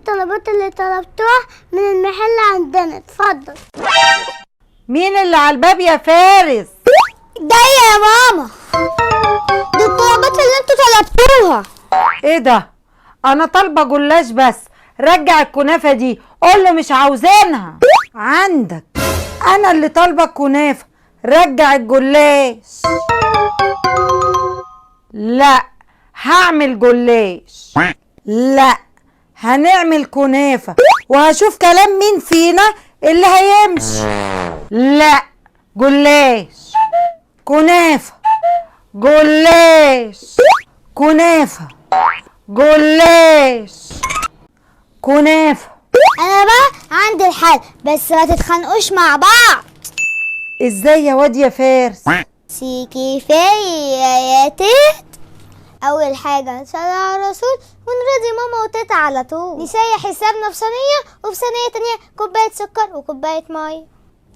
الطلبات اللي طلبتوها من المحل عندنا. اتفضل. مين اللي على الباب يا فارس؟ جاية يا ماما. دي الطلبات اللي انتوا طلبتوها. ايه ده؟ انا طالبه جلاش بس. رجع الكنافه دي، قول له مش عاوزينها. عندك، انا اللي طالبه الكنافه. رجع الجلاش. لا، هعمل جلاش. لا، هنعمل كنافه وهشوف كلام مين فينا اللي هيمشي. لا، جلاش كنافه جلاش كنافه جلاش كنافه. انا بقى عندي الحل، بس ما تتخانقوش مع بعض. ازاي يا واد يا فارس؟ سيكي يا تيت. اول حاجه صلي على الرسول ونرضي ماما وتيتا على طول. نسيح حسابنا في صينيه، وفي صينيه تانية كوبايه سكر وكوبايه ميه.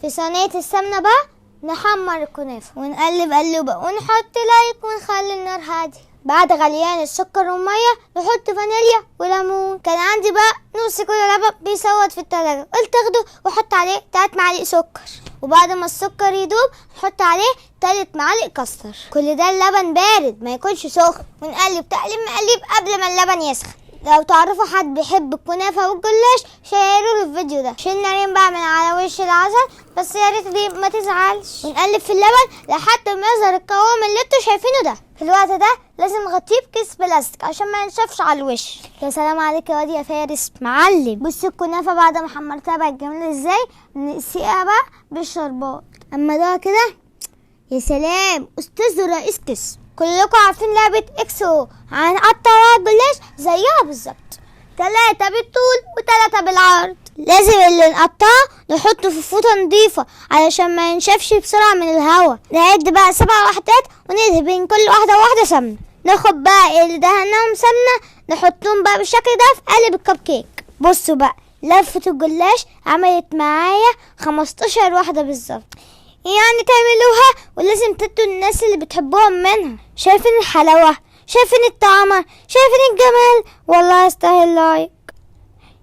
في صينيه السمنه بقى نحمر الكنافه ونقلب قلوبه ونحط لايك ونخلي النار هاديه. بعد غليان السكر والميه نحط فانيليا وليمون. كان عندي بقى نص كيلو لبن بيسود في التلاجة، قلت اخده واحط عليه 3 معالق سكر. وبعد ما السكر يدوب نحط عليه 3 معالق كاستر. كل ده اللبن بارد ما يكونش سخن، ونقلب تقليب مقلب قبل ما اللبن يسخن. لو تعرفوا حد بيحب الكنافه والجلاش شيروا له الفيديو ده. شلنا ريم بقى من على وش العسل، بس يا ريت دي ما تزعلش. ونقلب في اللبن لحد ما يظهر القوام اللي انتوا شايفينه ده. في الوقت ده لازم نغطيه بكيس بلاستيك عشان ما ينشفش على الوش. يا سلام عليك يا واد يا فارس معلم. بصوا الكنافه بعد ما حمرتها بقت جميله ازاي. نسقيها بقى بالشربات. اما ده كده يا سلام، استاذ رئيس قسم. كلكم عارفين لعبه اكسو، هنقطع الجلاش زيها بالظبط، 3 بالطول و3 بالعرض. لازم اللي نقطعه نحطه في فوطه نضيفه علشان ما ينشفش بسرعه من الهواء. نعد بقى 7 وحدات وندهن بين كل واحده وواحده سمنه. ناخد بقى اللي دهناهم سمنه نحطهم بقى بالشكل ده في قالب الكب كيك. بصوا بقى لفه الجلاش عملت معايا 15 واحده بالظبط. يعني تعملوها ولازم تدوا الناس اللي بتحبوهم منها. شايفين الحلاوه، شايفين الطعمه، شايفين الجمال، والله يستاهل لايك.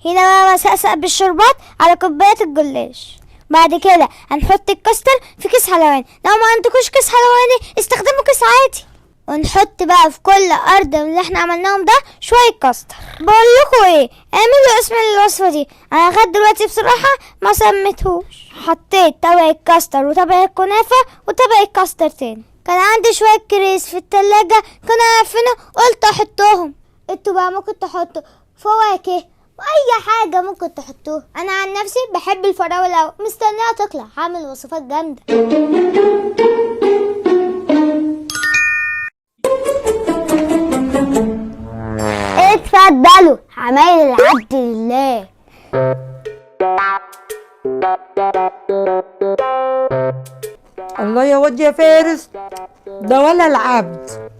هنا بقى بسقسق بالشربات على كوبايه الجلاش. بعد كده هنحط الكاستر في كيس حلواني. لو ما عندكوش كيس حلواني استخدموا كيس عادي. ونحط بقى في كل ارض من اللي احنا عملناهم ده شويه كاستر. بقول لكم ايه، اعملوا اسم الوصفه دي. انا لغايه دلوقتي بصراحه ما سميتهوش. حطيت طبق كاستر وطبق الكنافه وطبق الكاستر تاني. كان عندي شويه كريس في التلاجة كانوا عارفينه، قلت احطهم. انتوا بقى ممكن تحطوا فواكه واي حاجه ممكن تحطوها. انا عن نفسي بحب الفراوله قوي، مستنيها تطلع هعمل وصفات جامده. اتفضلوا عمايل العبد لله. الله يا واد يا فارس، ده ولا العبد.